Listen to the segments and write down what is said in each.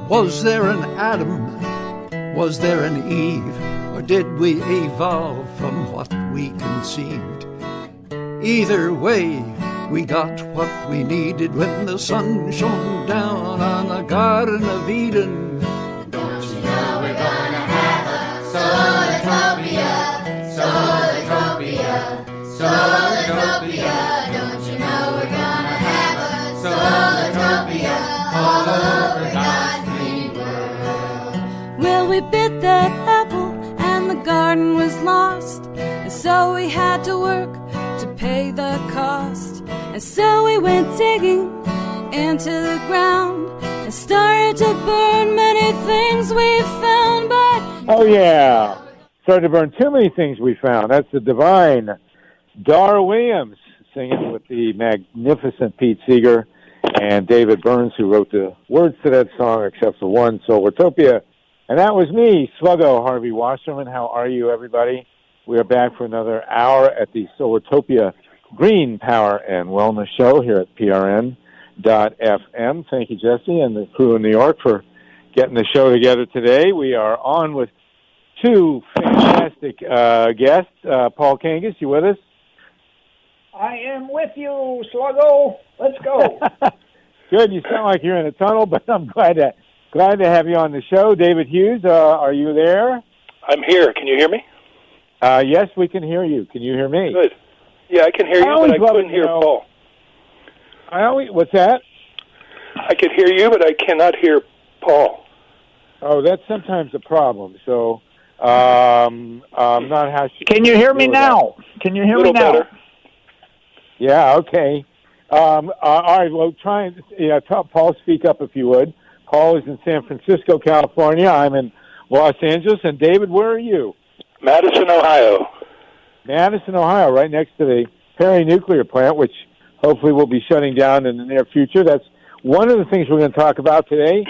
Was there an Adam? Was there an Eve? Or did we evolve from what we conceived? Either way, we got what we needed when the sun shone down on the Garden of Eden. Don't you know we're gonna have a Solartopia, Solartopia, Solartopia. Don't you know we're gonna have a Solartopia all over God's green world? Well, we bit that apple and the garden was lost, and so we had to work to pay the cost. And so we went digging into the ground and started to burn many things we found, but... Oh, yeah. Started to burn too many things we found. That's the divine Dar Williams singing with the magnificent Pete Seeger and David Burns, who wrote the words to that song, except for one, Solartopia. And that was me, Sluggo Harvey Wasserman. How are you, everybody? We are back for another hour at the Solartopia Green Power and Wellness Show here at PRN.FM. Thank you, Jesse, and the crew in New York for getting the show together today. We are on with two fantastic guests. Paul Kangis, you with us? I am with you, Sluggo. Let's go. Good. You sound like you're in a tunnel, but I'm glad to have you on the show. David Hughes, are you there? I'm here. Can you hear me? Yes, we can hear you. Can you hear me? Good. Yeah, I can hear you, but I couldn't hear Paul. What's that? I could hear you, but I cannot hear Paul. Oh, that's sometimes a problem. So, not how. Can you hear me now? Can you hear me now? Better. Yeah. Okay. All right. Well, try and Paul, speak up if you would. Paul is in San Francisco, California. I'm in Los Angeles. And David, where are you? Madison, Ohio. Madison, Ohio, right next to the Perry nuclear plant, which hopefully will be shutting down in the near future. That's one of the things we're going to talk about today.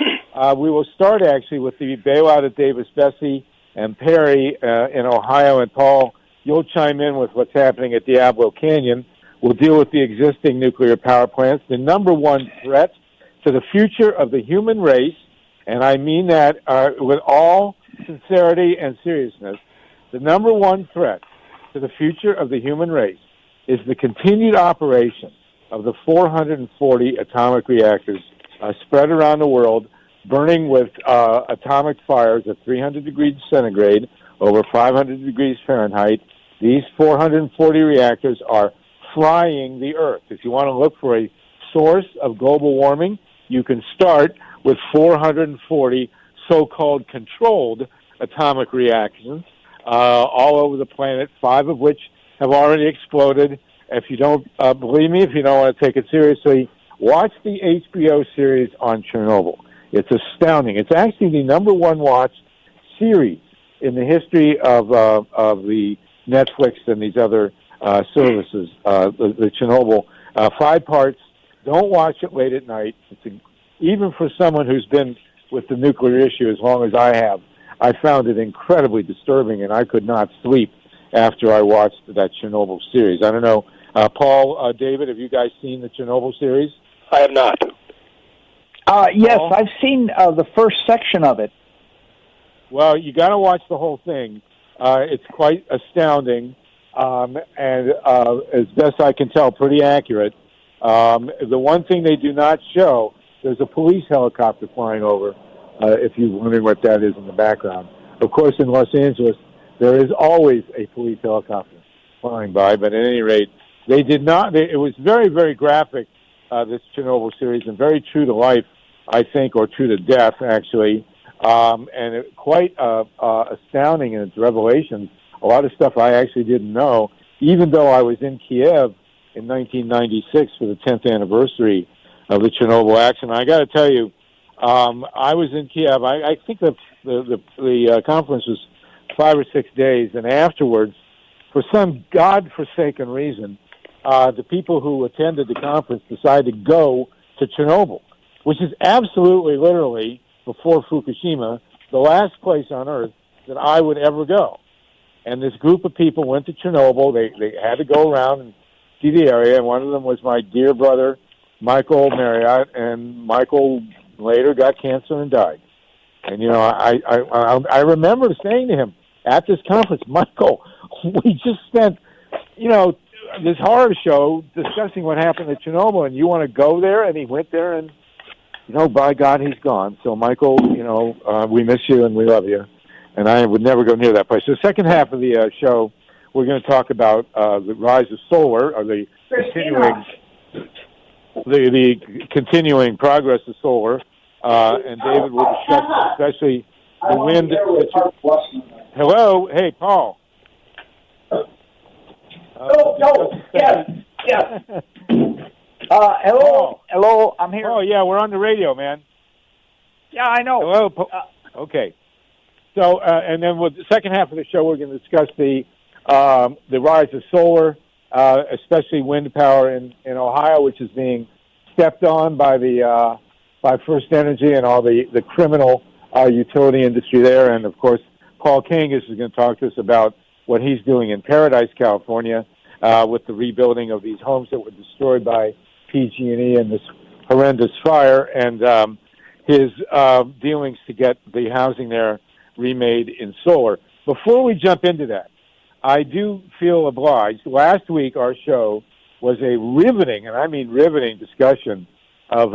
We will start, actually, with the bailout at Davis-Besse and Perry in Ohio. And, Paul, you'll chime in with what's happening at Diablo Canyon. We'll deal with the existing nuclear power plants. The number one threat to the future of the human race, and I mean that with all sincerity and seriousness, the number one threat to the future of the human race is the continued operation of the 440 atomic reactors spread around the world, burning with atomic fires at 300 degrees centigrade, over 500 degrees Fahrenheit. These 440 reactors are frying the Earth. If you want to look for a source of global warming, you can start with 440 so-called controlled atomic reactions all over the planet, 5 of which have already exploded. If you don't believe me, if you don't want to take it seriously, watch the HBO series on Chernobyl. It's astounding. It's actually the number one watched series in the history of the Netflix and these other services, the Chernobyl. 5 parts. Don't watch it late at night. Even for someone who's been with the nuclear issue as long as I have, I found it incredibly disturbing, and I could not sleep after I watched that Chernobyl series. I don't know, Paul, David, have you guys seen the Chernobyl series? I have not. Yes, Paul? I've seen the first section of it. Well, you got to watch the whole thing. It's quite astounding, and as best I can tell, pretty accurate. The one thing they do not show, there's a police helicopter flying over, if you're wondering what that is in the background. Of course, in Los Angeles, there is always a police helicopter flying by, but at any rate, they did not. It was very, very graphic, this Chernobyl series, and very true to life, I think, or true to death, actually, and quite astounding in its revelations. A lot of stuff I actually didn't know, even though I was in Kiev in 1996 for the 10th anniversary of the Chernobyl accident. I got to tell you, I was in Kiev. I think the conference was 5 or 6 days, and afterwards, for some godforsaken reason, the people who attended the conference decided to go to Chernobyl, which is absolutely, literally, before Fukushima, the last place on Earth that I would ever go. And this group of people went to Chernobyl. They had to go around and see the area, and one of them was my dear brother, Michael Marriott, and Michael later got cancer and died. And, I remember saying to him at this conference, Michael, we just spent, this horror show discussing what happened at Chernobyl, and you want to go there? And he went there, and, by God, he's gone. So, Michael, we miss you and we love you. And I would never go near that place. So the second half of the show, we're going to talk about the rise of solar, or the continuing progress of solar. And David will discuss especially the wind. Hello? Hey, Paul. Yes. Hello, I'm here. Oh, yeah, we're on the radio, man. Yeah, I know. Hello. Okay. So, and then with the second half of the show, we're going to discuss the rise of solar, especially wind power in Ohio, which is being stepped on by by First Energy and all the criminal utility industry there. And, of course, Paul Kangis is going to talk to us about what he's doing in Paradise, California, with the rebuilding of these homes that were destroyed by PG&E in this horrendous fire, and his dealings to get the housing there remade in solar. Before we jump into that, I do feel obliged. Last week, our show was a riveting, and I mean riveting, discussion of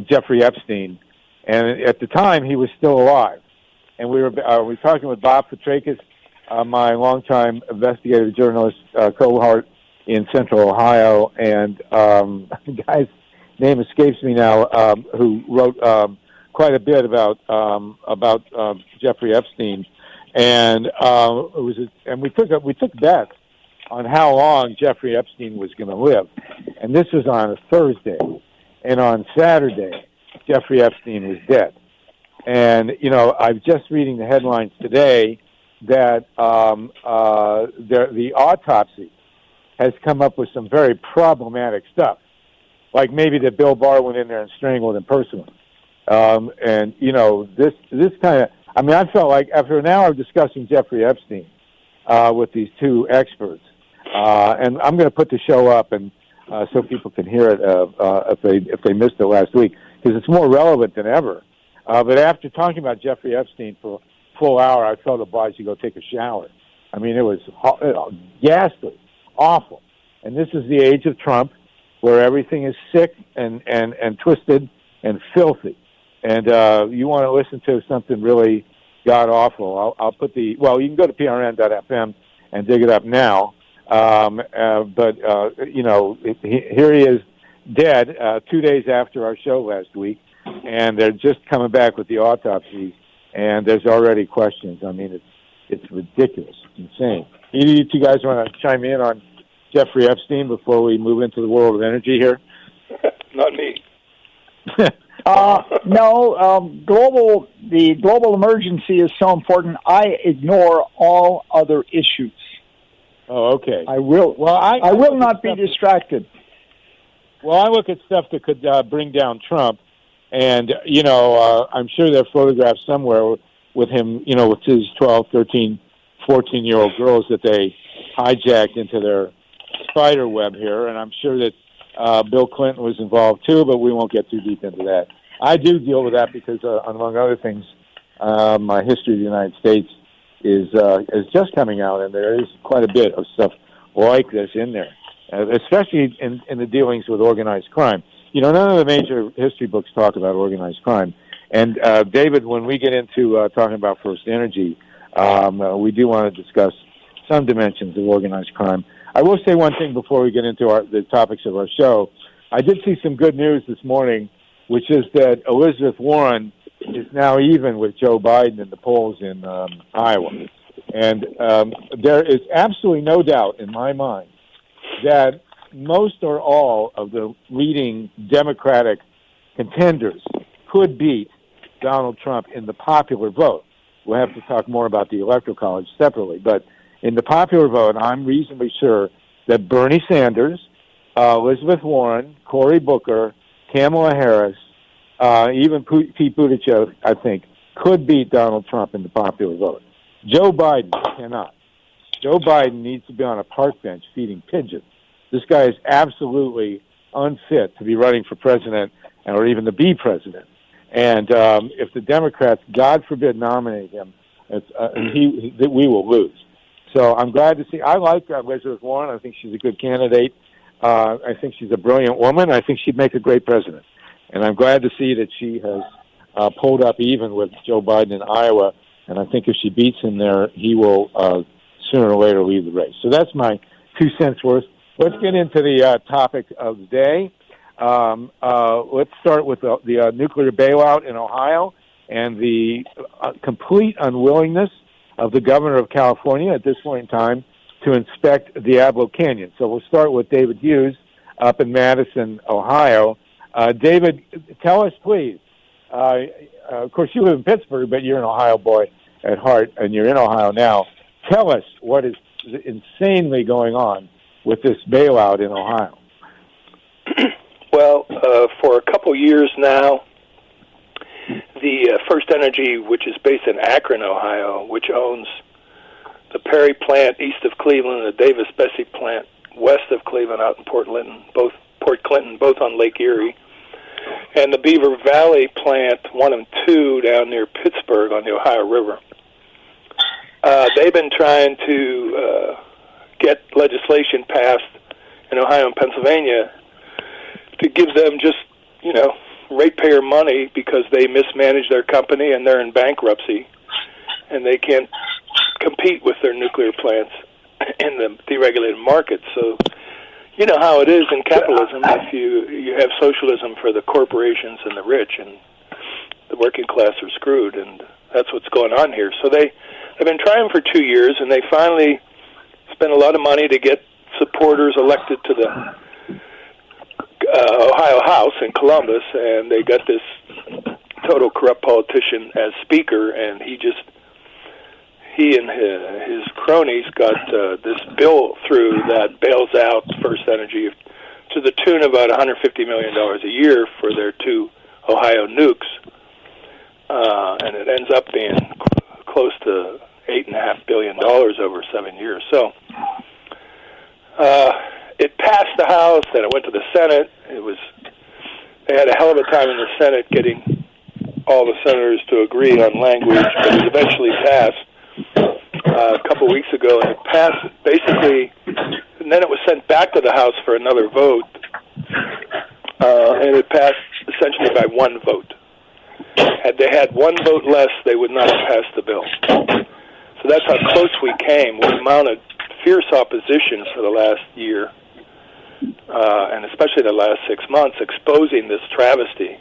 Jeffrey Epstein, and at the time he was still alive. And we were talking with Bob Petrakis, my longtime investigative journalist cohort in Central Ohio, and the guy's name escapes me now, who wrote quite a bit about Jeffrey Epstein, and we took bets on how long Jeffrey Epstein was going to live, and this was on a Thursday, and on Saturday, Jeffrey Epstein was dead. And I'm just reading the headlines today that the autopsy has come up with some very problematic stuff, like maybe that Bill Barr went in there and strangled him personally. And this kind of, I felt like after an hour of discussing Jeffrey Epstein with these two experts, and I'm going to put the show up and so people can hear it if they missed it last week, because it's more relevant than ever. But after talking about Jeffrey Epstein for a full hour, I felt obliged to go take a shower. I mean, it was ghastly, awful. And this is the age of Trump, where everything is sick and twisted and filthy. And you want to listen to something really god-awful, I'll put you can go to prn.fm and dig it up now. But here he is dead 2 days after our show last week, and they're just coming back with the autopsy, and there's already questions. I mean, it's ridiculous, insane. Either you two guys want to chime in on Jeffrey Epstein before we move into the world of energy here? Not me. No, the global emergency is so important. I ignore all other issues. Oh, okay. I will. Well, I will not be distracted. Well, I look at stuff that could bring down Trump, and I'm sure there are photographs somewhere with him, with his 12, 13, 14-year-old girls that they hijacked into their spider web here, and I'm sure that Bill Clinton was involved too, but we won't get too deep into that. I do deal with that because, among other things, my history of the United States is just coming out, and there is quite a bit of stuff like this in there, especially in the dealings with organized crime. None of the major history books talk about organized crime. And, David, when we get into talking about First Energy, we do want to discuss some dimensions of organized crime. I will say one thing before we get into the topics of our show. I did see some good news this morning, which is that Elizabeth Warren is now even with Joe Biden in the polls in Iowa. And there is absolutely no doubt in my mind that most or all of the leading Democratic contenders could beat Donald Trump in the popular vote. We'll have to talk more about the Electoral College separately, but in the popular vote, I'm reasonably sure that Bernie Sanders, Elizabeth Warren, Cory Booker, Kamala Harris, even Pete Buttigieg, I think, could beat Donald Trump in the popular vote. Joe Biden cannot. Joe Biden needs to be on a park bench feeding pigeons. This guy is absolutely unfit to be running for president or even to be president. And if the Democrats, God forbid, nominate him, we will lose. So I'm glad to see. I like Elizabeth Warren. I think she's a good candidate. I think she's a brilliant woman. I think she'd make a great president. And I'm glad to see that she has pulled up even with Joe Biden in Iowa. And I think if she beats him there, he will sooner or later leave the race. So that's my 2 cents worth. Let's get into the topic of the day. Let's start with the nuclear bailout in Ohio and the complete unwillingness of the governor of California at this point in time to inspect Diablo Canyon. So we'll start with David Hughes up in Madison, Ohio. David, tell us, please. Of course, you live in Pittsburgh, but you're an Ohio boy at heart, and you're in Ohio now. Tell us what is insanely going on with this bailout in Ohio. Well, for a couple years now, the First Energy, which is based in Akron, Ohio, which owns the Perry plant east of Cleveland and the Davis-Besse plant west of Cleveland out in Port Clinton, both on Lake Erie, and the Beaver Valley plant 1 and 2 down near Pittsburgh on the Ohio River. They've been trying to get legislation passed in Ohio and Pennsylvania to give them just, ratepayer money because they mismanage their company and they're in bankruptcy and they can't compete with their nuclear plants in the deregulated market. So you know how it is in capitalism. If you have socialism for the corporations and the rich, and the working class are screwed, and that's what's going on here. So they've been trying for 2 years, and they finally spent a lot of money to get supporters elected to the Ohio House in Columbus, and they got this total corrupt politician as speaker, and he and his cronies got this bill through that bails out First Energy to the tune of about $150 million a year for their 2 Ohio nukes, and it ends up being close to $8.5 billion over 7 years. So it passed the House, then it went to the Senate. They had a hell of a time in the Senate getting all the senators to agree on language, but it eventually passed a couple weeks ago, and it passed basically, and then it was sent back to the House for another vote, and it passed essentially by 1 vote. Had they had 1 vote less, they would not have passed the bill. So that's how close we came. We mounted fierce opposition for the last year, and especially the last 6 months, exposing this travesty.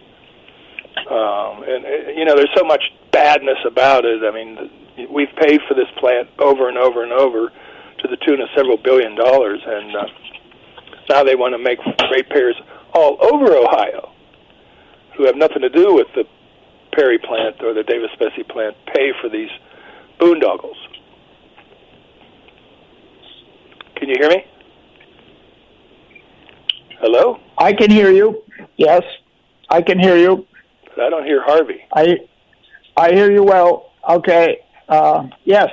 There's so much badness about it. I mean, we've paid for this plant over and over and over to the tune of several $billions, and now they want to make ratepayers all over Ohio, who have nothing to do with the Perry plant or the Davis-Besse plant, pay for these boondoggles. Can you hear me? Hello? I can hear you. Yes, I can hear you. But I don't hear Harvey. I hear you well. Okay. Yes.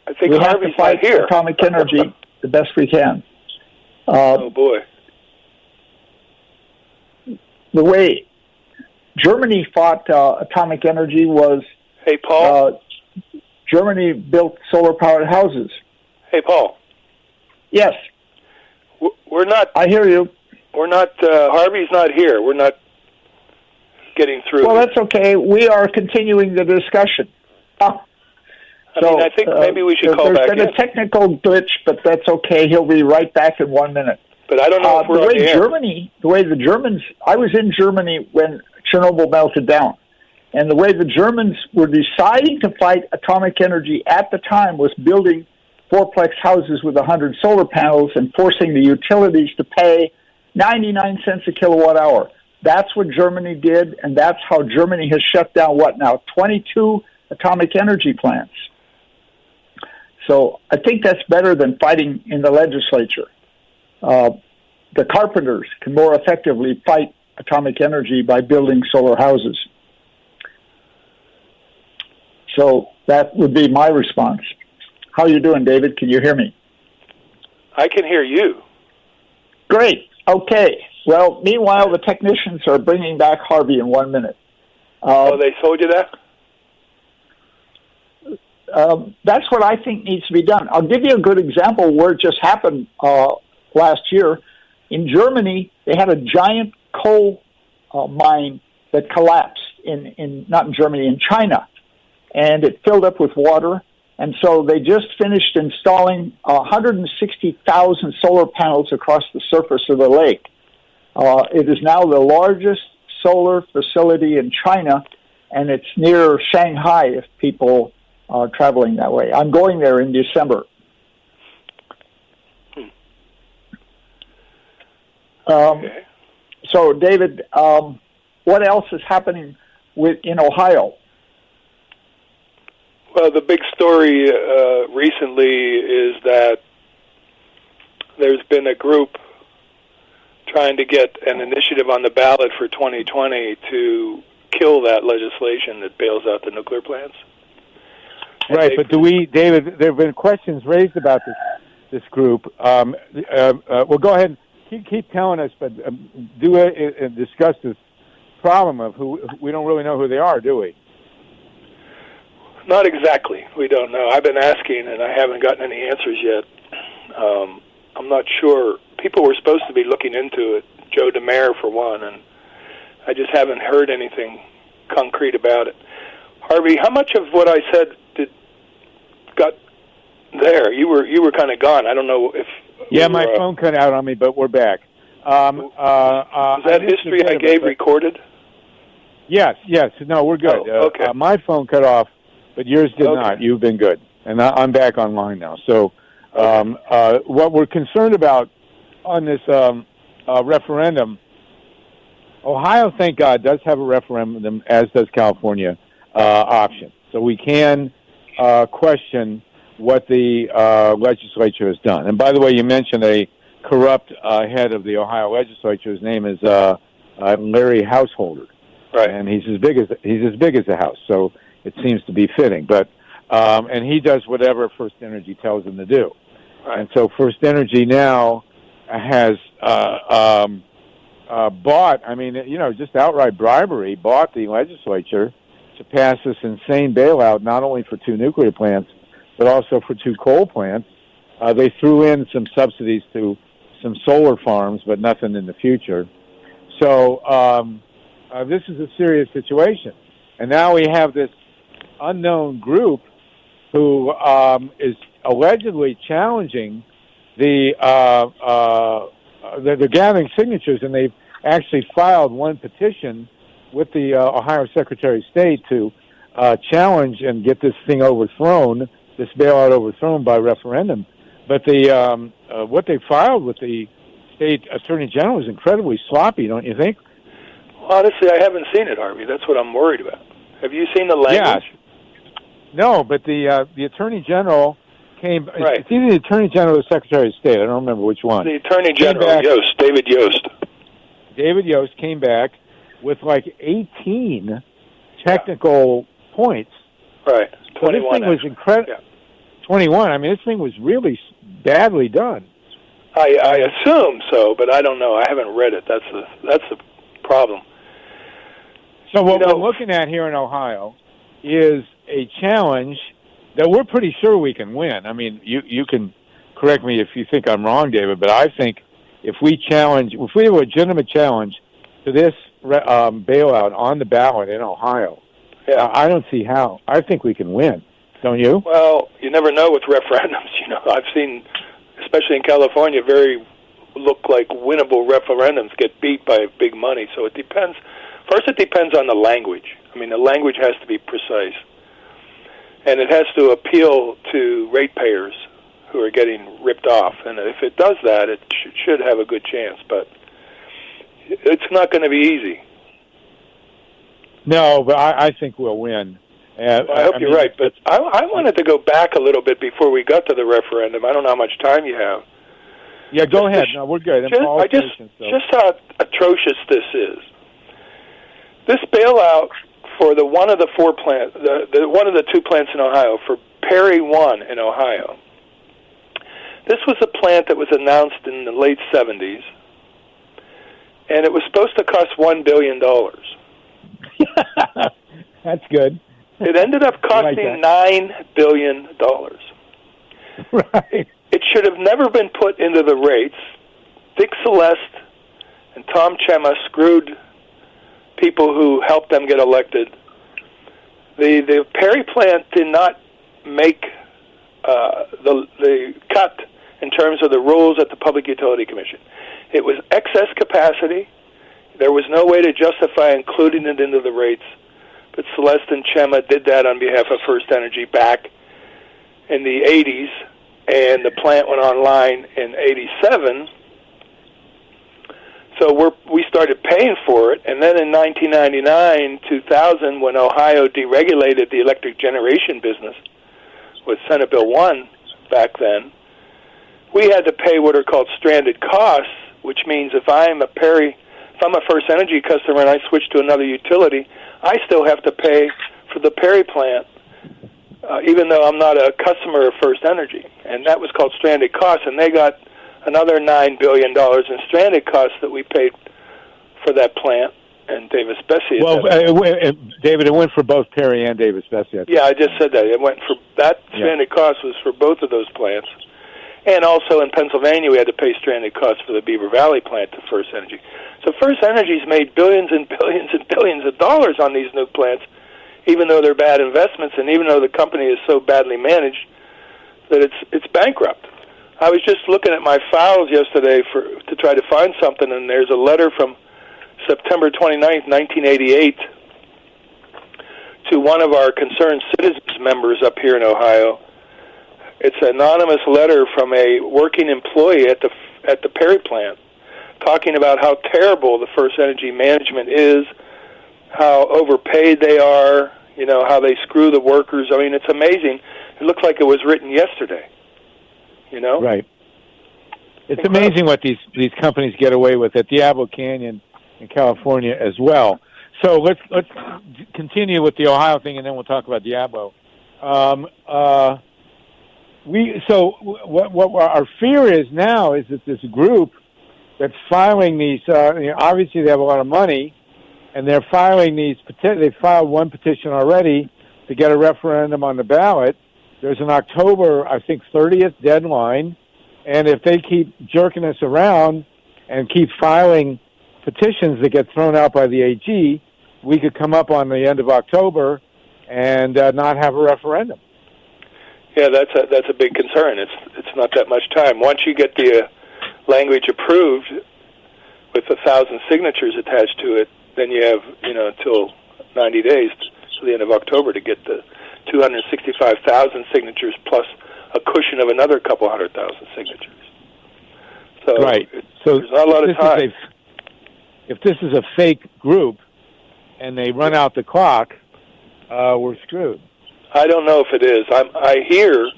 I think we have Harvey's to fight not here. Atomic energy the best we can. Oh boy. The way Germany fought atomic energy was. Hey, Paul. Germany built solar-powered houses. Hey, Paul. Yes. We're not. I hear you. We're not. Harvey's not here. We're not getting through. Well, that's okay. We are continuing the discussion. I think maybe we should call back in. There's been a technical glitch, but that's okay. He'll be right back in 1 minute. But I don't know if we're on the air. The way the Germans, I was in Germany when Chernobyl melted down, and the way the Germans were deciding to fight atomic energy at the time was building fourplex houses with 100 solar panels and forcing the utilities to pay 99 cents a kilowatt hour. That's what Germany did, and that's how Germany has shut down, 22 atomic energy plants. So I think that's better than fighting in the legislature. The carpenters can more effectively fight atomic energy by building solar houses. So that would be my response. How are you doing, David? Can you hear me? I can hear you. Great. Okay. Well, meanwhile, the technicians are bringing back Harvey in 1 minute. They told you that? That's what I think needs to be done. I'll give you a good example where it just happened last year. In Germany, they had a giant coal mine that collapsed not in Germany, in China. And it filled up with water. And so they just finished installing 160,000 solar panels across the surface of the lake. It is now the largest solar facility in China, and it's near Shanghai if people are traveling that way. I'm going there in December. Okay. So, David, what else is happening in Ohio? Well, the big story recently is that there's been a group trying to get an initiative on the ballot for 2020 to kill that legislation that bails out the nuclear plants. Right, but David, there have been questions raised about this group. Well, go ahead and keep telling us, but discuss this problem of who we don't really know who they are, do we? Not exactly. We don't know. I've been asking, and I haven't gotten any answers yet. I'm not sure. People were supposed to be looking into it, Joe DeMare for one, and I just haven't heard anything concrete about it. Harvey, how much of what I said got there? You were kind of gone. I don't know if... Yeah, my phone cut out on me, but we're back. Is that history I gave recorded? Yes. No, we're good. Oh, okay. My phone cut off, but yours did not. You've been good. And I'm back online now. So what we're concerned about on this referendum, Ohio, thank God, does have a referendum, as does California, option. So we can question what the legislature has done. And by the way, you mentioned a corrupt head of the Ohio legislature. His name is Larry Householder. Right. And he's as big as the House, so it seems to be fitting. But and he does whatever First Energy tells him to do. Right. And so First Energy now has bought, just outright bribery, bought the legislature to pass this insane bailout, not only for 2 nuclear plants, but also for 2 coal plants. They threw in some subsidies to some solar farms, but nothing in the future. So this is a serious situation. And now we have this unknown group who is allegedly challenging they're gathering signatures, and they've actually filed one petition with the Ohio Secretary of State to challenge and get this thing overthrown, this bailout overthrown by referendum. But what they filed with the state attorney general is incredibly sloppy, don't you think? Honestly, I haven't seen it, Harvey. That's what I'm worried about. Have you seen the language? Yes. No, but the attorney general came. Right. It's either the attorney general or the secretary of state. I don't remember which one. The attorney general, Yost, David Yost. David Yost came back with like 18 technical points. Right. 21. So this thing was incredible. Yeah. 21. I mean, this thing was really badly done. I assume so, but I don't know. I haven't read it. That's the problem. So what we're looking at here in Ohio is a challenge that we're pretty sure we can win. I mean, you can correct me if you think I'm wrong, David, but I think if we have a legitimate challenge to this bailout on the ballot in Ohio, I don't see how. I think we can win. Don't you? Well, you never know with referendums. I've seen, especially in California, look like winnable referendums get beat by big money. So it depends. First, it depends on the language. I mean, the language has to be precise. And it has to appeal to ratepayers who are getting ripped off. And if it does that, it should have a good chance. But it's not going to be easy. No, but I think we'll win. I hope you're right. But I wanted to go back a little bit before we got to the referendum. I don't know how much time you have. Yeah, go ahead. No, we're good. Just how atrocious this is. This bailout for one of the 4 plants, one of the 2 plants in Ohio, for Perry 1 in Ohio. This was a plant that was announced in the late 70s, and it was supposed to cost $1 billion. That's good. It ended up costing $9 billion. Right. It should have never been put into the rates. Dick Celeste and Tom Chema screwed people who helped them get elected. The Perry plant did not make the cut in terms of the rules at the Public Utility Commission. It was excess capacity. There was no way to justify including it into the rates, but Celeste and Chema did that on behalf of First Energy back in the 80s, and the plant went online in 87. So we started paying for it, and then in 1999, 2000, when Ohio deregulated the electric generation business with Senate Bill 1 back then, we had to pay what are called stranded costs, which means if I'm a First Energy customer and I switch to another utility, I still have to pay for the Perry plant, even though I'm not a customer of First Energy. And that was called stranded costs, and they got another $9 billion in stranded costs that we paid for that plant and Davis-Besse. Well, David, it went for both Perry and Davis-Besse. Yeah, I just said that. It went for that stranded cost was for both of those plants. And also in Pennsylvania, we had to pay stranded costs for the Beaver Valley plant to First Energy. So First Energy's made billions and billions and billions of dollars on these nuke plants, even though they're bad investments and even though the company is so badly managed that it's bankrupt. I was just looking at my files yesterday to try to find something, and there's a letter from September 29th, 1988, to one of our Concerned Citizens members up here in Ohio. It's an anonymous letter from a working employee at the Perry plant, talking about how terrible the First Energy management is, how overpaid they are, how they screw the workers. I mean, it's amazing. It looks like it was written yesterday. Right. It's amazing what these companies get away with at Diablo Canyon in California as well. So let's continue with the Ohio thing, and then we'll talk about Diablo. What our fear is now is that this group that's filing these, obviously they have a lot of money, and they're filing these. They filed one petition already to get a referendum on the ballot. There's an October, I think, 30th deadline, and if they keep jerking us around and keep filing petitions that get thrown out by the AG, we could come up on the end of October and not have a referendum. Yeah, that's a big concern. It's not that much time. Once you get the language approved with 1,000 signatures attached to it, then you have until 90 days to the end of October to get the 265,000 signatures plus a cushion of another couple 100,000 signatures. So right. There's not a lot of time. If this is a fake group and they run out the clock, we're screwed. I don't know if it is. I hear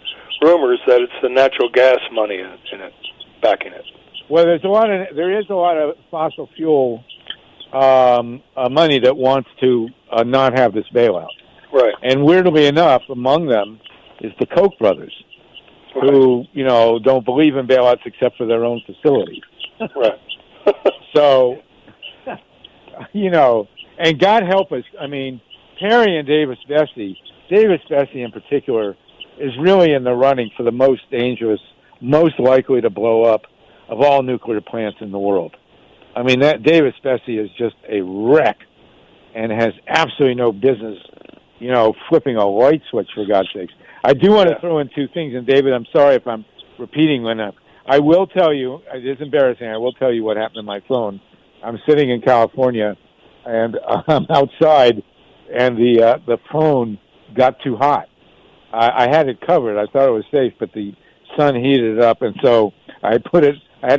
rumors that it's the natural gas money in it, backing it. Well, there is a lot of fossil fuel money that wants to not have this bailout. Right. And weirdly enough, among them is the Koch brothers, who, don't believe in bailouts except for their own facilities. Right. So, and God help us, Perry and Davis-Besse in particular, is really in the running for the most dangerous, most likely to blow up of all nuclear plants in the world. That Davis-Besse is just a wreck and has absolutely no business, flipping a light switch, for God's sakes. I do want to throw in two things, and David, I'm sorry if I'm repeating one. I will tell you, it is embarrassing, I will tell you what happened on my phone. I'm sitting in California, and I'm outside, and the phone got too hot. I had it covered. I thought it was safe, but the sun heated it up, and so I had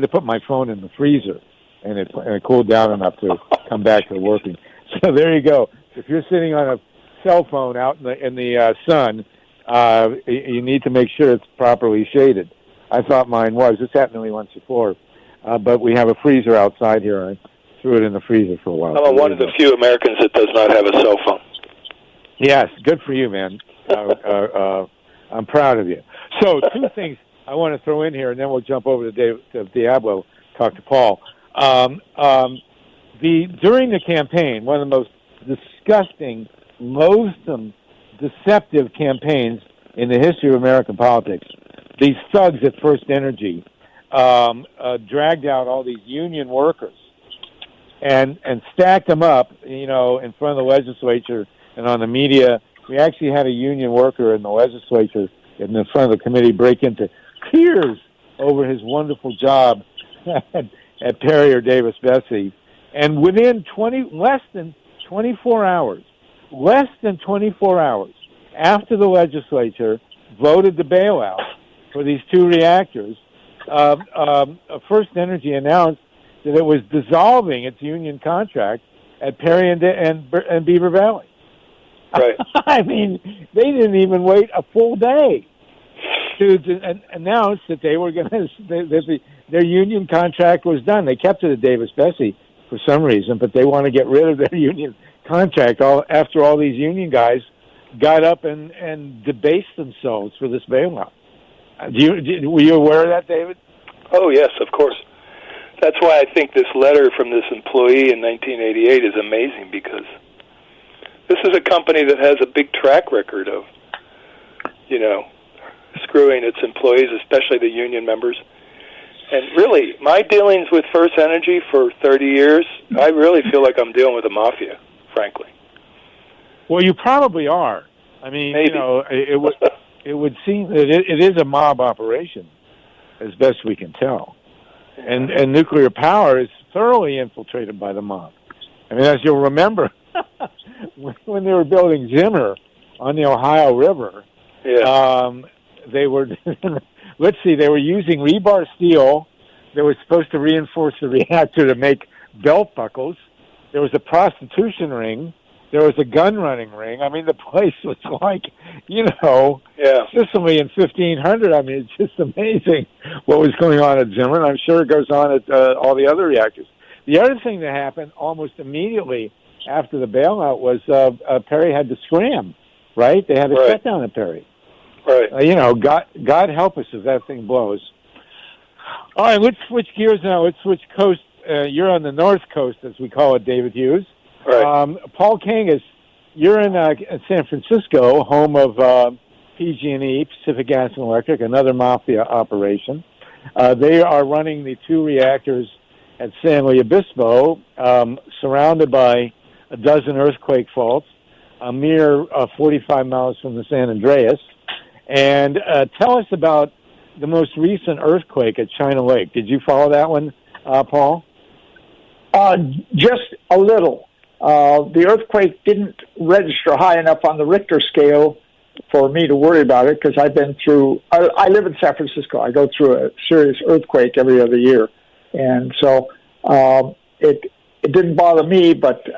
to put my phone in the freezer, and it cooled down enough to come back to working. So there you go. If you're sitting on a cell phone out in the sun, you need to make sure it's properly shaded. I thought mine was. This happened to me once before, but we have a freezer outside here. I threw it in the freezer for a while. I'm one of the few Americans that does not have a cell phone. Yes, good for you, man. I'm proud of you. So, two things I want to throw in here, and then we'll jump over to Diablo, talk to Paul. During the campaign, one of the most disgusting, loathsome, deceptive campaigns in the history of American politics. These thugs at First Energy dragged out all these union workers and stacked them up, in front of the legislature and on the media. We actually had a union worker in the legislature in the front of the committee break into tears over his wonderful job at Perry or Davis-Besse. And within less than 24 hours after the legislature voted the bailout for these two reactors, First Energy announced that it was dissolving its union contract at Perry and Beaver Valley. Right. I mean, they didn't even wait a full day to announce that they were going to their union contract was done. They kept it at Davis-Besse for some reason, but they want to get rid of their union contract after all these union guys got up and debased themselves for this bailout. Were you aware of that, David? Oh, yes, of course. That's why I think this letter from this employee in 1988 is amazing, because this is a company that has a big track record of, screwing its employees, especially the union members. And really, my dealings with First Energy for 30 years, I really feel like I'm dealing with the mafia, frankly. Well, you probably are. I mean, Maybe. It would seem that it is a mob operation, as best we can tell. And nuclear power is thoroughly infiltrated by the mob. I mean, as you'll remember, when they were building Zimmer on the Ohio River, they were, they were using rebar steel that was supposed to reinforce the reactor to make belt buckles. There was a prostitution ring. There was a gun-running ring. I mean, the place was like, Sicily in 1500. I mean, it's just amazing what was going on at Zimmer, and I'm sure it goes on at all the other reactors. The other thing that happened almost immediately after the bailout was Perry had to scram, right? They had to shut down at Perry. Right. God help us if that thing blows. All right, let's switch gears now. Let's switch coast. You're on the North Coast, as we call it, David Hughes. Right. Paul Kangis, you're in San Francisco, home of PG&E, Pacific Gas and Electric, another mafia operation. They are running the two reactors at San Luis Obispo, surrounded by a dozen earthquake faults, a mere 45 miles from the San Andreas. And tell us about the most recent earthquake at China Lake. Did you follow that one, Paul? Just a little. The earthquake didn't register high enough on the Richter scale for me to worry about it, because I've been through, I live in San Francisco. I go through a serious earthquake every other year. And so it didn't bother me, but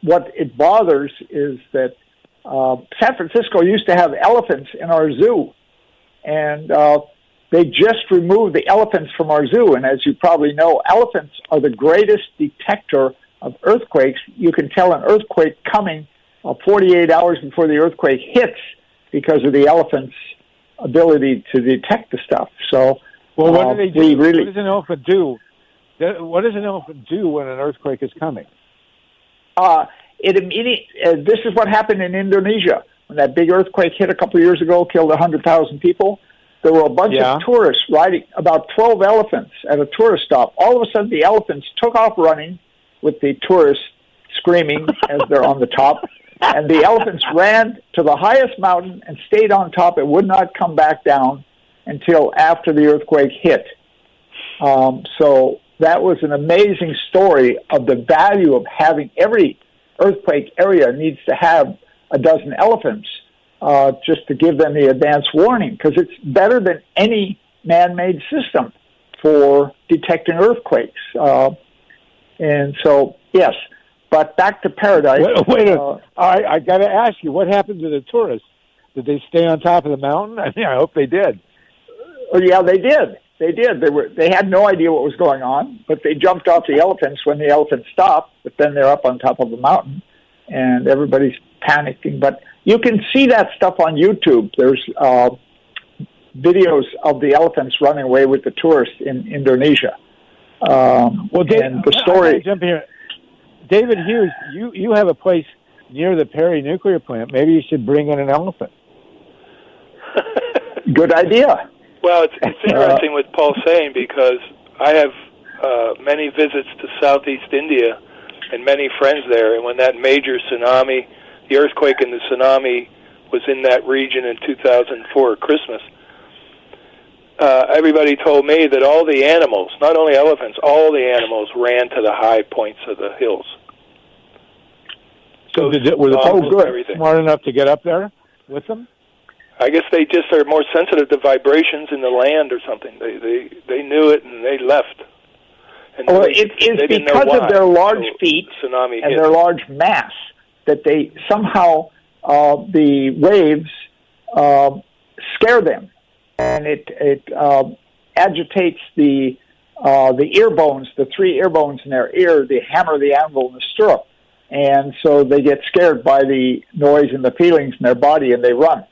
what it bothers is that San Francisco used to have elephants in our zoo, and they just removed the elephants from our zoo. And as you probably know, elephants are the greatest detector of earthquakes. You can tell an earthquake coming 48 hours before the earthquake hits because of the elephant's ability to detect the stuff. So, well, what do they do? What does an elephant do? What does an elephant do when an earthquake is coming? This is what happened in Indonesia when that big earthquake hit a couple of years ago, killed 100,000 people. There were a bunch of tourists riding, about 12 elephants at a tourist stop. All of a sudden, the elephants took off running with the tourists screaming as they're on the top. And the elephants ran to the highest mountain and stayed on top. It would not come back down until after the earthquake hit. So that was an amazing story of the value of having every earthquake area needs to have a dozen elephants just to give them the advance warning, because it's better than any man-made system for detecting earthquakes. And so, yes, but back to Paradise. Wait a minute. I got to ask you, what happened to the tourists? Did they stay on top of the mountain? I mean, I hope they did. Oh, yeah, they did. They did. They had no idea what was going on, but they jumped off the elephants when the elephants stopped, but then they're up on top of the mountain, and everybody's panicking. But you can see that stuff on YouTube. There's videos of the elephants running away with the tourists in Indonesia. Well, Dave, and the story... Jump here. David Hughes, you have a place near the Perry nuclear plant. Maybe you should bring in an elephant. Good idea. Well, it's interesting what Paul's saying, because I have many visits to Southeast India and many friends there. And when that major tsunami, the earthquake and the tsunami was in that region in 2004 Christmas, everybody told me that all the animals, not only elephants, all the animals ran to the high points of the hills. So were the people smart enough to get up there with them? I guess they just are more sensitive to vibrations in the land or something. They knew it and they left. And well, it is because of their large feet and their large mass that they somehow the waves scare them, and it agitates the ear bones, the three ear bones in their ear. They hammer the anvil in the stirrup, and so they get scared by the noise and the feelings in their body, and they run.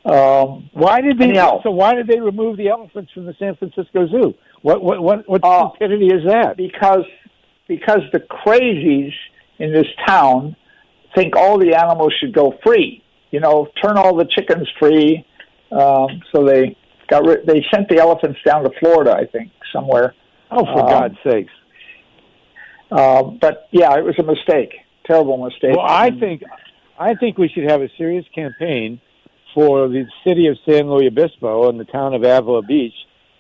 Why did they? So why did they remove the elephants from the San Francisco Zoo? What stupidity is that? Because the crazies in this town think all the animals should go free. You know, turn all the chickens free. So they sent the elephants down to Florida, I think, somewhere. Oh, for God's sakes! But yeah, it was a mistake, terrible mistake. Well, I think we should have a serious campaign for the city of San Luis Obispo and the town of Avila Beach,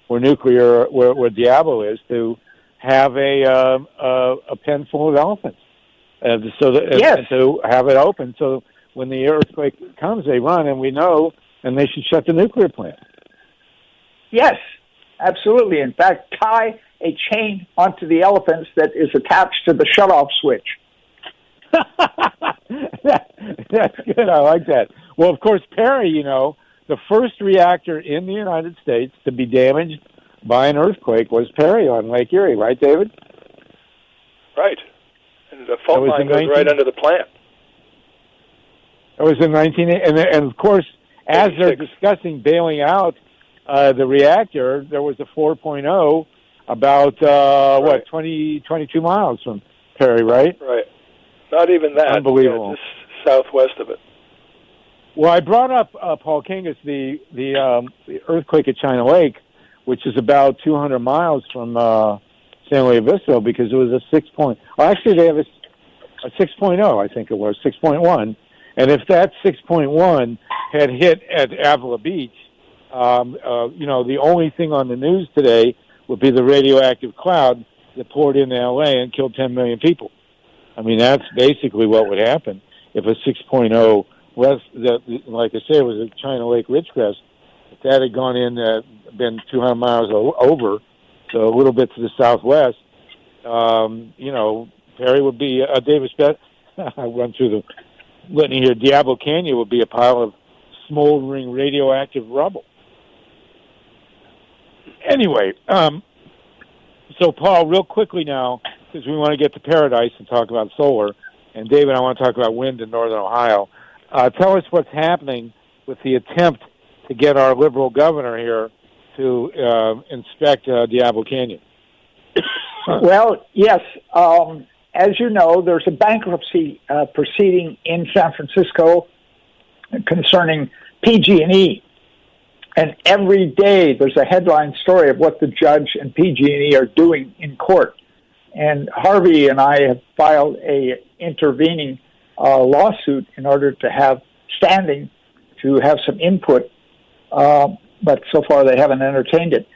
where Diablo is, to have a pen full of elephants, and to have it open so when the earthquake comes, they run, and we know, and they should shut the nuclear plant. Yes, absolutely. In fact, tie a chain onto the elephants that is attached to the shutoff switch. That's good. I like that. Well, of course, Perry, the first reactor in the United States to be damaged by an earthquake was Perry on Lake Erie, right, David? Right. And the fault line goes right under the plant. It was in 1980, and of course, as they're discussing bailing out the reactor, there was a 4.0 about, 22 miles from Perry, right? Right. Not even that. Unbelievable. Yeah, just southwest of it. Well, I brought up, Paul Kangis, the earthquake at China Lake, which is about 200 miles from San Luis Obispo, because it was a 6 point. Well, actually, they have a 6.0, I think it was, 6.1. And if that 6.1 had hit at Avila Beach, the only thing on the news today would be the radioactive cloud that poured into L.A. and killed 10 million people. I mean, that's basically what would happen if a 6.0 like I say, it was a China Lake Ridgecrest. If that had gone in, been 200 miles over, so a little bit to the southwest, Perry would be Davis. I run through the litany here. Diablo Canyon would be a pile of smoldering radioactive rubble. Anyway, so Paul, real quickly now, because we want to get to Paradise and talk about solar, and David, I want to talk about wind in northern Ohio. Tell us what's happening with the attempt to get our liberal governor here to inspect Diablo Canyon. Well, yes. As you know, there's a bankruptcy proceeding in San Francisco concerning PG&E. And every day there's a headline story of what the judge and PG&E are doing in court. And Harvey and I have filed a intervening lawsuit in order to have standing to have some input, but so far they haven't entertained it.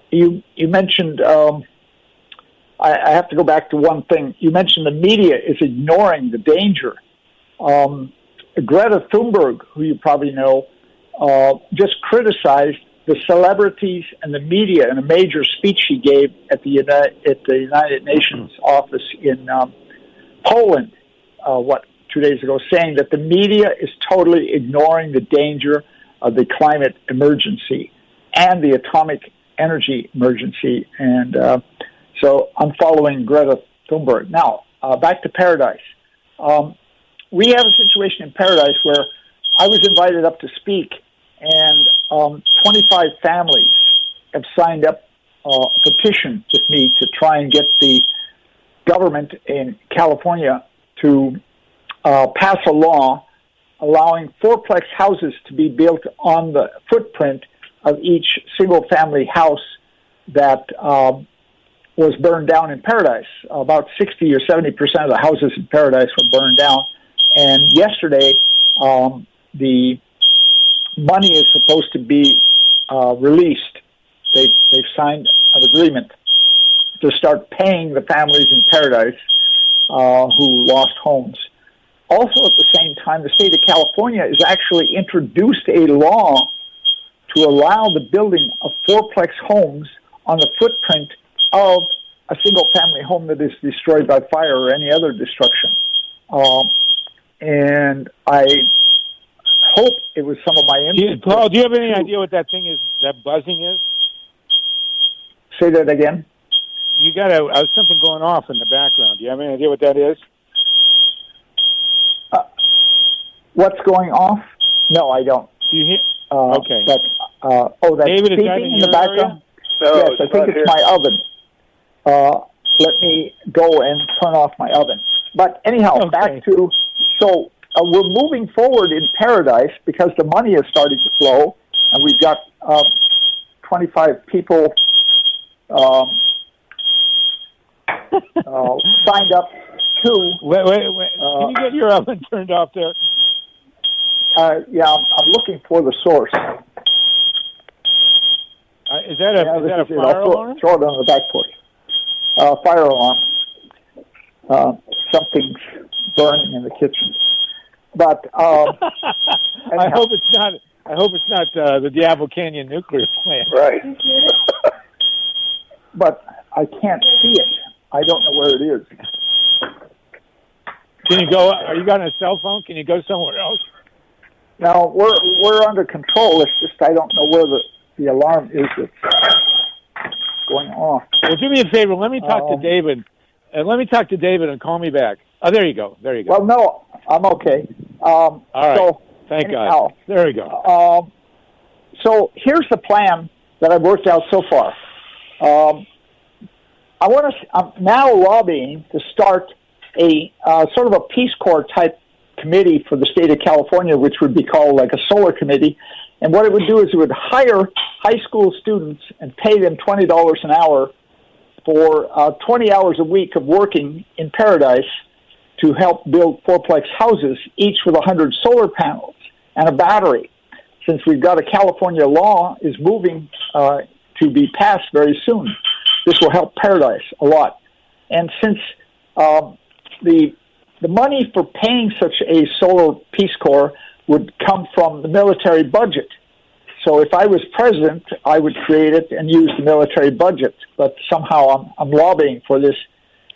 You mentioned, I have to go back to one thing. You mentioned the media is ignoring the danger. Greta Thunberg, who you probably know, just criticized the celebrities and the media in a major speech she gave at the United Nations office in Poland, 2 days ago, saying that the media is totally ignoring the danger of the climate emergency and the atomic energy emergency. And so I'm following Greta Thunberg. Now, back to Paradise. We have a situation in Paradise where I was invited up to speak, and 25 families have signed up a petition with me to try and get the government in California to pass a law allowing fourplex houses to be built on the footprint of each single-family house that was burned down in Paradise. About 60 or 70% of the houses in Paradise were burned down. And yesterday, the money is supposed to be released. They've signed an agreement to start paying the families in Paradise who lost homes. Also, at the same time, the state of California has actually introduced a law to allow the building of fourplex homes on the footprint of a single-family home that is destroyed by fire or any other destruction. And I hope it was some of my input. Paul, do you have any idea what that thing is, that buzzing is? Say that again? You got something going off in the background. Do you have any idea what that is? What's going off? No, I don't. Do you hear? Okay. That's David, is that beeping in the background? No, yes, I think it's here. my oven. Let me go and turn off my oven. But anyhow, back to, so we're moving forward in Paradise because the money is starting to flow, and we've got 25 people signed up to... Wait. Can you get your oven turned off there? Yeah, I'm looking for the source. Is that a fire alarm? Throw it on the back porch. Fire alarm. Something's burning in the kitchen. But I hope it's not. The Diablo Canyon nuclear plant. Right. But I can't see it. I don't know where it is. Can you go? Are you on a cell phone? Can you go somewhere else? No, we're under control. It's just I don't know where the alarm is that's going off. Well, do me a favor. Let me talk to David. Let me talk to David and call me back. Oh, there you go. Well, no, I'm okay. All right. So, Thank anyhow, God. There we go. So here's the plan that I've worked out so far. I'm now lobbying to start a sort of a Peace Corps type committee for the state of California, which would be called like a solar committee. And what it would do is it would hire high school students and pay them $20 an hour for 20 hours a week of working in Paradise to help build fourplex houses, each with 100 solar panels and a battery. Since we've got a California law is moving to be passed very soon, this will help Paradise a lot. And since the money for paying such a solar Peace Corps would come from the military budget. So if I was president, I would create it and use the military budget. But somehow I'm lobbying for this.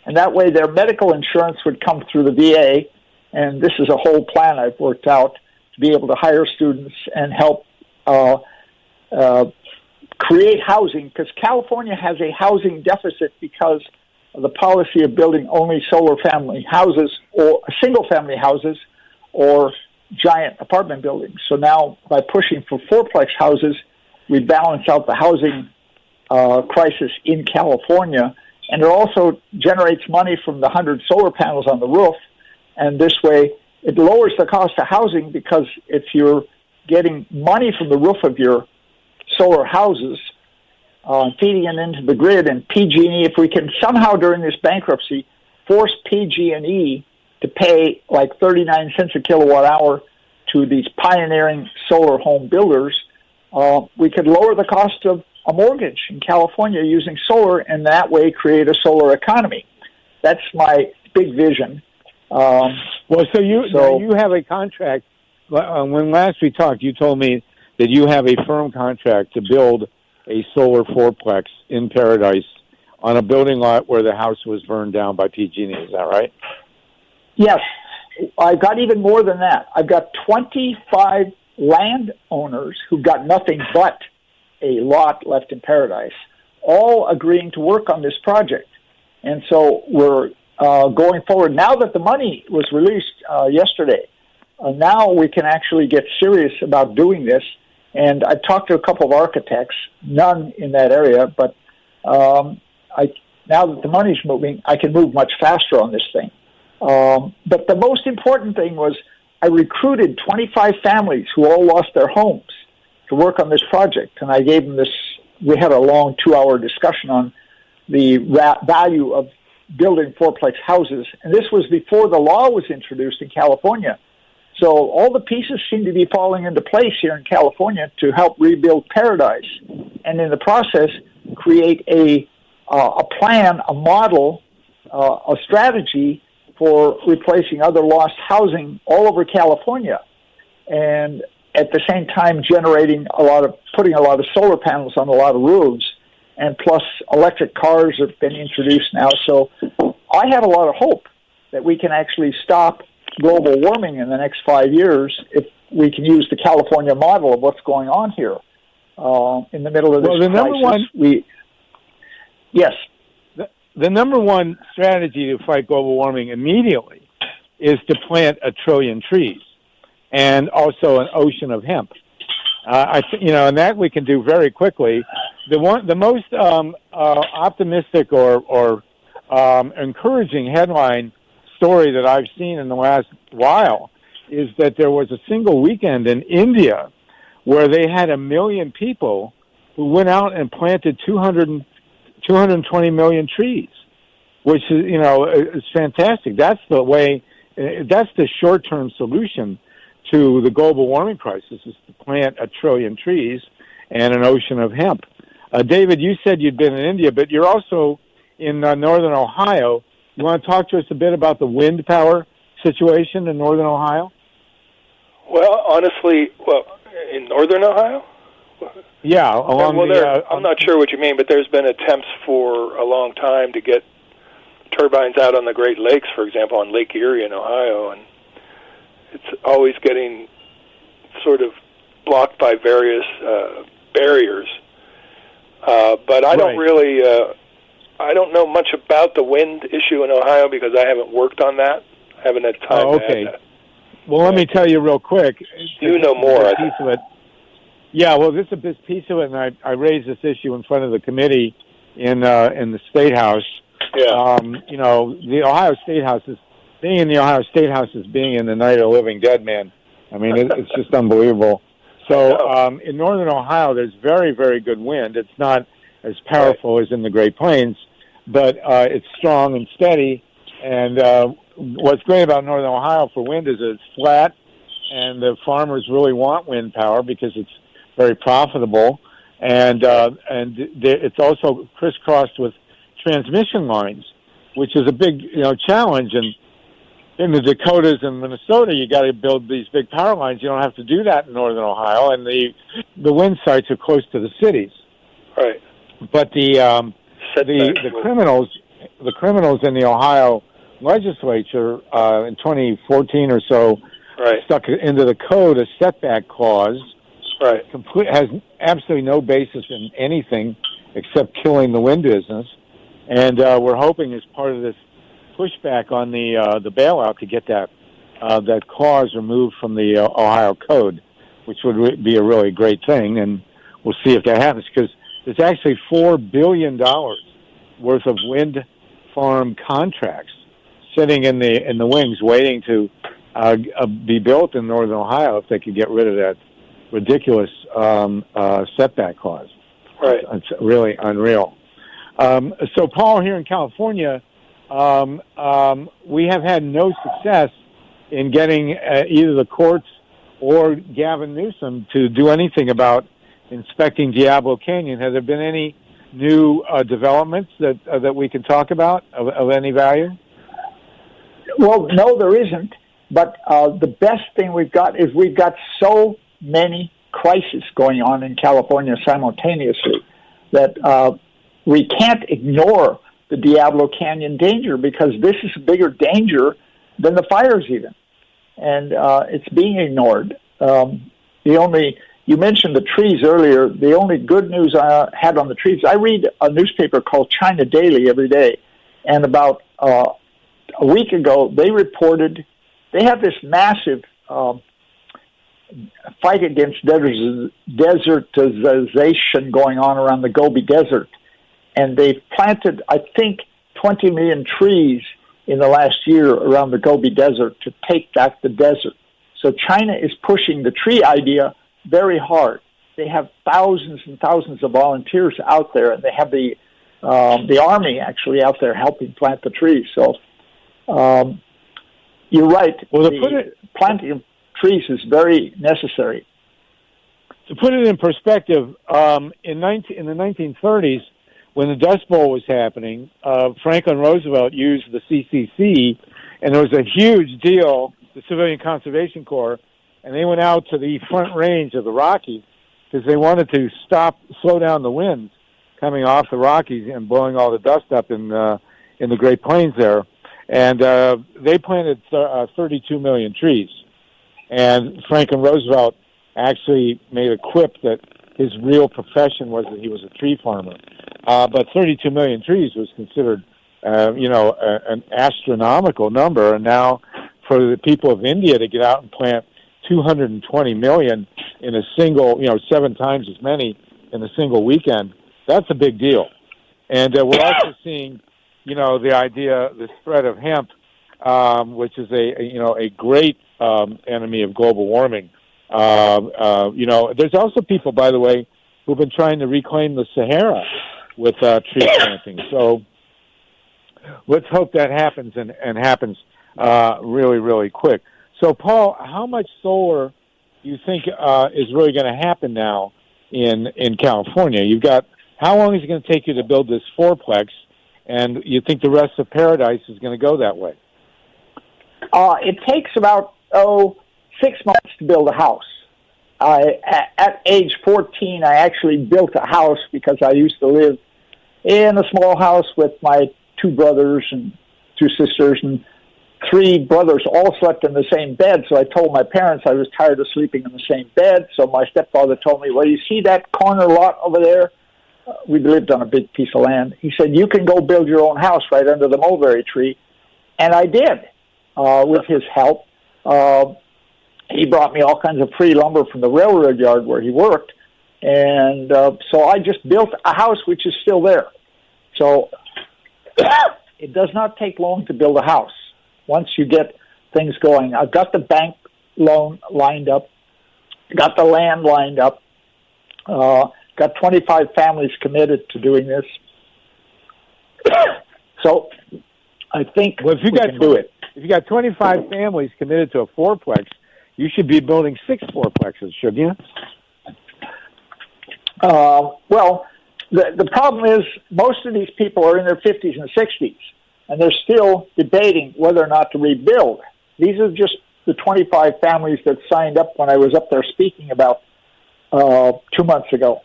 And that way their medical insurance would come through the VA. And this is a whole plan I've worked out to be able to hire students and help create housing. Because California has a housing deficit because of the policy of building only solar family houses or single family houses or giant apartment buildings. So now by pushing for fourplex houses, we balance out the housing crisis in California. And it also generates money from the 100 solar panels on the roof. And this way it lowers the cost of housing because if you're getting money from the roof of your solar houses, feeding it into the grid, and PG&E, if we can somehow during this bankruptcy force PG&E to pay like 39 cents a kilowatt hour to these pioneering solar home builders, we could lower the cost of a mortgage in California using solar, and that way create a solar economy. That's my big vision. So you have a contract. When last we talked, you told me that you have a firm contract to build a solar fourplex in Paradise on a building lot where the house was burned down by PG&E. Is that right? Yes. I've got even more than that. I've got 25 landowners who've got nothing but a lot left in Paradise, all agreeing to work on this project. And so we're going forward. Now that the money was released yesterday, now we can actually get serious about doing this. And I talked to a couple of architects, none in that area, but I now that the money's moving, I can move much faster on this thing. But the most important thing was I recruited 25 families who all lost their homes to work on this project. And I gave them this, we had a long 2-hour discussion on the value of building fourplex houses. And this was before the law was introduced in California. So all the pieces seem to be falling into place here in California to help rebuild paradise. And in the process, create a plan, a model, a strategy for replacing other lost housing all over California. And at the same time putting a lot of solar panels on a lot of roofs, and plus electric cars have been introduced now. So I have a lot of hope that we can actually stop global warming in the next 5 years if we can use the California model of what's going on here in the middle of this crisis. Yes. The number one strategy to fight global warming immediately is to plant 1 trillion trees and also an ocean of hemp. And that we can do very quickly. The most optimistic or encouraging headline story that I've seen in the last while is that there was a single weekend in India where they had 1 million people who went out and planted 220 million trees, which is fantastic. That's the way. That's the short-term solution to the global warming crisis, is to plant 1 trillion trees and an ocean of hemp. David, you said you'd been in India, but you're also in northern Ohio. You want to talk to us a bit about the wind power situation in northern Ohio? Well, honestly, in northern Ohio? Yeah, I'm not sure what you mean, but there's been attempts for a long time to get turbines out on the Great Lakes, for example, on Lake Erie in Ohio, and it's always getting sort of blocked by various barriers. But I don't really, I don't know much about the wind issue in Ohio because I haven't worked on that. I haven't had time to add that. Well, let me tell you real quick. You know more, I think. Yeah, well, this is a big piece of it, and I raised this issue in front of the committee in the State House. Yeah. The Ohio State House being in the Ohio State House is being in the Night of the Living Dead, man. I mean, it's just unbelievable. So in northern Ohio, there's very, very good wind. It's not as powerful as in the Great Plains, but it's strong and steady. And what's great about northern Ohio for wind is it's flat, and the farmers really want wind power because it's very profitable, and it's also crisscrossed with transmission lines, which is a big challenge. And in the Dakotas and Minnesota, you got to build these big power lines. You don't have to do that in northern Ohio, and the wind sites are close to the cities. Right. But the criminals in the Ohio legislature in 2014 or so stuck into the code a setback clause. Right. Has absolutely no basis in anything except killing the wind business, and we're hoping as part of this pushback on the bailout to get that clause removed from the Ohio code, which would be a really great thing, and we'll see if that happens because there's actually $4 billion worth of wind farm contracts sitting in the wings waiting to be built in northern Ohio if they could get rid of that ridiculous setback clause. Right. It's really unreal. So, Paul, here in California, we have had no success in getting either the courts or Gavin Newsom to do anything about inspecting Diablo Canyon. Has there been any new developments that we can talk about of any value? Well, no, there isn't. But the best thing we've got is we've got so many crises going on in California simultaneously that we can't ignore the Diablo Canyon danger because this is a bigger danger than the fires even. And it's being ignored. You mentioned the trees earlier. The only good news I had on the trees, I read a newspaper called China Daily every day. And about a week ago, they reported they have this massive fight against desertization going on around the Gobi Desert. and they've planted, I think, 20 million trees in the last year around the Gobi Desert to take back the desert. So China is pushing the tree idea very hard. They have thousands and thousands of volunteers out there, and they have the army actually out there helping plant the trees. So you're right. Well, planting of trees is very necessary. To put it in perspective, in the 1930s, when the Dust Bowl was happening, Franklin Roosevelt used the CCC, and there was a huge deal, the Civilian Conservation Corps, and they went out to the front range of the Rockies because they wanted to slow down the winds coming off the Rockies and blowing all the dust up in the Great Plains there. And they planted 32 million trees. And Franklin Roosevelt actually made a quip that his real profession was that he was a tree farmer. But 32 million trees was considered, an astronomical number. And now for the people of India to get out and plant 220 million in a single, 7 times as many in a single weekend, that's a big deal. And we're also seeing, the spread of hemp, which is a great enemy of global warming. There's also people, by the way, who've been trying to reclaim the Sahara with tree planting. So let's hope that happens and happens really, really quick. So, Paul, how much solar do you think is really going to happen now in California? How long is it going to take you to build this fourplex, and you think the rest of Paradise is going to go that way? It takes about 6 months to build a house. At age 14, I actually built a house because I used to live in a small house with my 2 brothers and 2 sisters, and 3 brothers all slept in the same bed. So I told my parents I was tired of sleeping in the same bed. So my stepfather told me, well, you see that corner lot over there? We lived on a big piece of land. He said, you can go build your own house right under the mulberry tree. And I did, with his help. He brought me all kinds of free lumber from the railroad yard where he worked. And so I just built a house which is still there. So it does not take long to build a house once you get things going. I've got the bank loan lined up, got the land lined up, got 25 families committed to doing this. So I think if you can do it. If you got 25 families committed to a fourplex, you should be building 6 fourplexes, shouldn't you? Well, the problem is most of these people are in their 50s and 60s, and they're still debating whether or not to rebuild. These are just the 25 families that signed up when I was up there speaking about 2 months ago.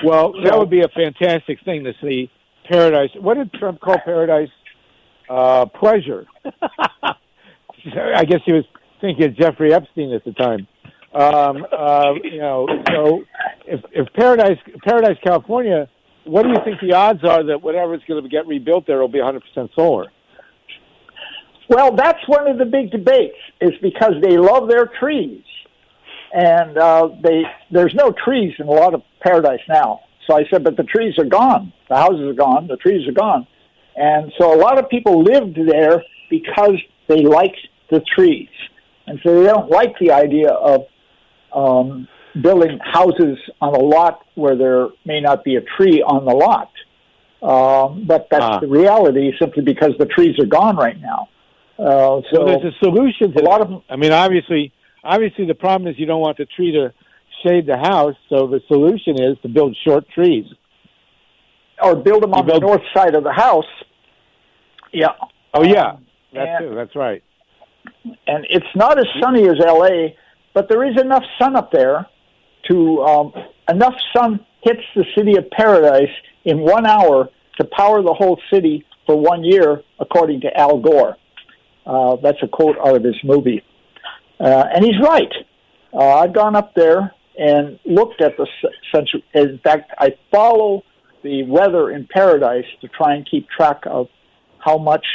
Well, that would be a fantastic thing to see Paradise. What did Trump call Paradise? Pleasure. I guess he was thinking of Jeffrey Epstein at the time. So if Paradise, California, what do you think the odds are that whatever is going to get rebuilt there will be 100% solar? Well, that's one of the big debates, is because they love their trees. And there's no trees in a lot of Paradise now. So I said, but the trees are gone. The houses are gone. The trees are gone. And so a lot of people lived there because they liked the trees. And so they don't like the idea of building houses on a lot where there may not be a tree on the lot. But that's the reality, simply because the trees are gone right now. So there's a solution to a lot of them. I mean, obviously the problem is you don't want the tree to shade the house, so the solution is to build short trees. Or build them on the north side of the house. Yeah. Oh, yeah. That's right. And it's not as sunny as L.A., but there is enough sun up there to, enough sun hits the city of Paradise in 1 hour to power the whole city for 1 year, according to Al Gore. That's a quote out of his movie. And he's right. I've gone up there and looked at the central. In fact, I follow the weather in Paradise to try and keep track of how much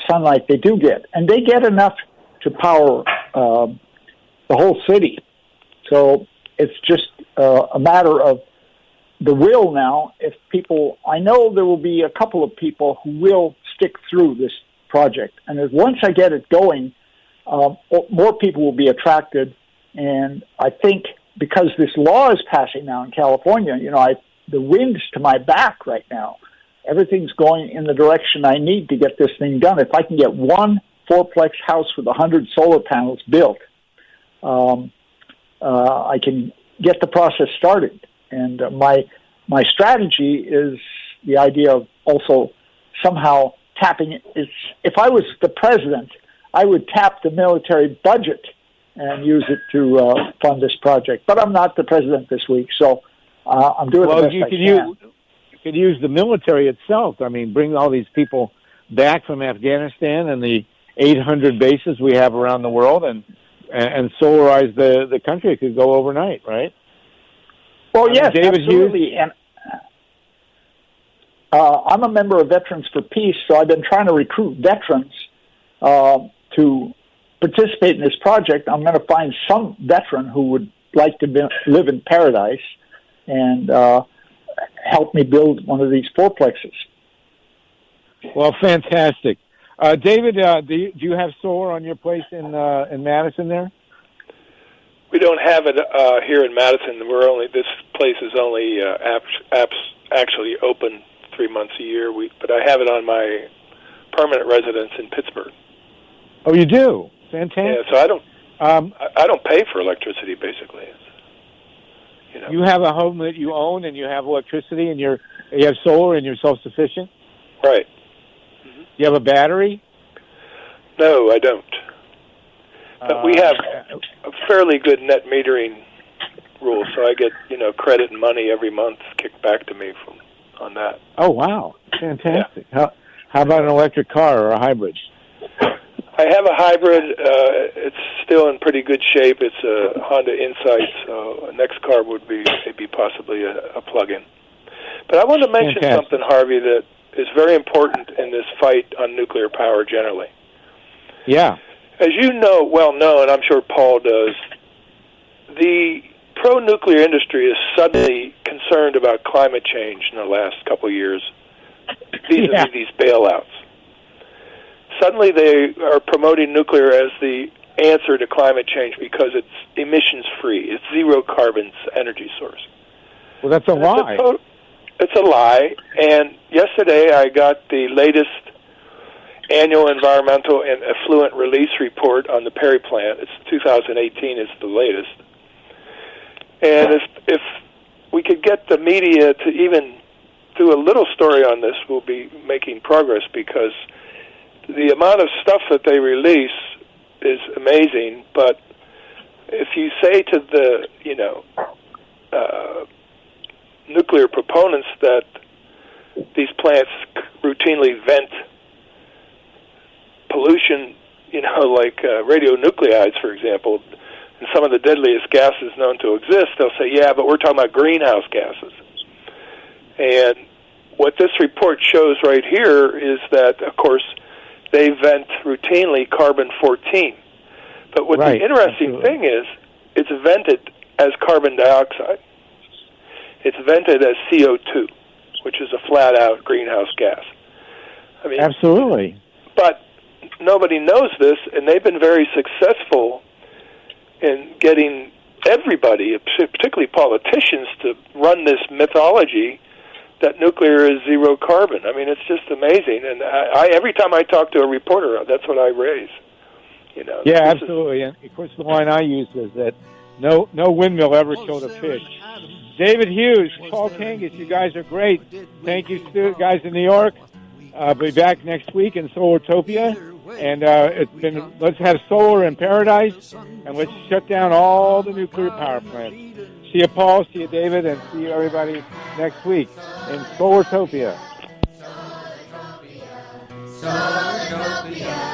sunlight they do get. And they get enough to power the whole city. So it's just a matter of the will now, if people, I know there will be a couple of people who will stick through this project. And once I get it going, more people will be attracted. And I think because this law is passing now in California, the wind's to my back right now. Everything's going in the direction I need to get this thing done. If I can get one fourplex house with 100 solar panels built, I can get the process started. And my strategy is the idea of also somehow tapping it. If I was the president, I would tap the military budget and use it to fund this project. But I'm not the president this week, so I'm doing the best I can. You could use the military itself. I mean, bring all these people back from Afghanistan and the 800 bases we have around the world and solarize the country. It could go overnight, right? Well, yes, David absolutely. Hughes? And I'm a member of Veterans for Peace, so I've been trying to recruit veterans to participate in this project. I'm going to find some veteran who would like to live in paradise and help me build one of these fourplexes. Well, fantastic. David, do you have solar on your place in Madison there? We don't have it here in Madison. This place is only actually open 3 months a year. But I have it on my permanent residence in Pittsburgh. Oh, you do? Fantastic. Yeah, so I don't pay for electricity basically. You have a home that you own and you have electricity and you have solar and you're self-sufficient? Right. Mm-hmm. You have a battery? No, I don't. But we have a fairly good net metering rule, so I get credit and money every month kicked back to me on that. Oh wow, fantastic! Yeah. How about an electric car or a hybrid? I have a hybrid. It's still in pretty good shape. It's a Honda Insight, so next car would be maybe possibly a plug-in. But I want to mention something, Harvey, that is very important in this fight on nuclear power generally. Yeah. As you well know, and I'm sure Paul does, the pro-nuclear industry is suddenly concerned about climate change in the last couple of years, vis-a-vis these bailouts. Suddenly they are promoting nuclear as the answer to climate change because it's emissions-free. It's zero-carbon energy source. Well, that's a lie. It's a lie, and yesterday I got the latest annual environmental and effluent release report on the Perry plant. It's 2018 is the latest. And if we could get the media to even do a little story on this, we'll be making progress, because the amount of stuff that they release is amazing. But if you say to the nuclear proponents that these plants routinely vent pollution, like radionuclides, for example, and some of the deadliest gases known to exist, they'll say, yeah, but we're talking about greenhouse gases. And what this report shows right here is that, of course, they vent routinely carbon-14. But what the interesting thing is, it's vented as carbon dioxide. It's vented as CO2, which is a flat-out greenhouse gas. I mean, absolutely. But nobody knows this, and they've been very successful in getting everybody, particularly politicians, to run this mythology that nuclear is zero carbon. I mean, it's just amazing. And I every time I talk to a reporter, that's what I raise. Yeah, absolutely. And of course, the line I use is that no windmill ever killed a fish. David Hughes, Paul Kangis, you guys are great. Thank you, guys in New York. I'll be back next week in Solartopia. And let's have solar in paradise, and let's shut down all the nuclear power plants. See you, Paul. See you, David. And see you, everybody, next week in Solartopia. Solartopia.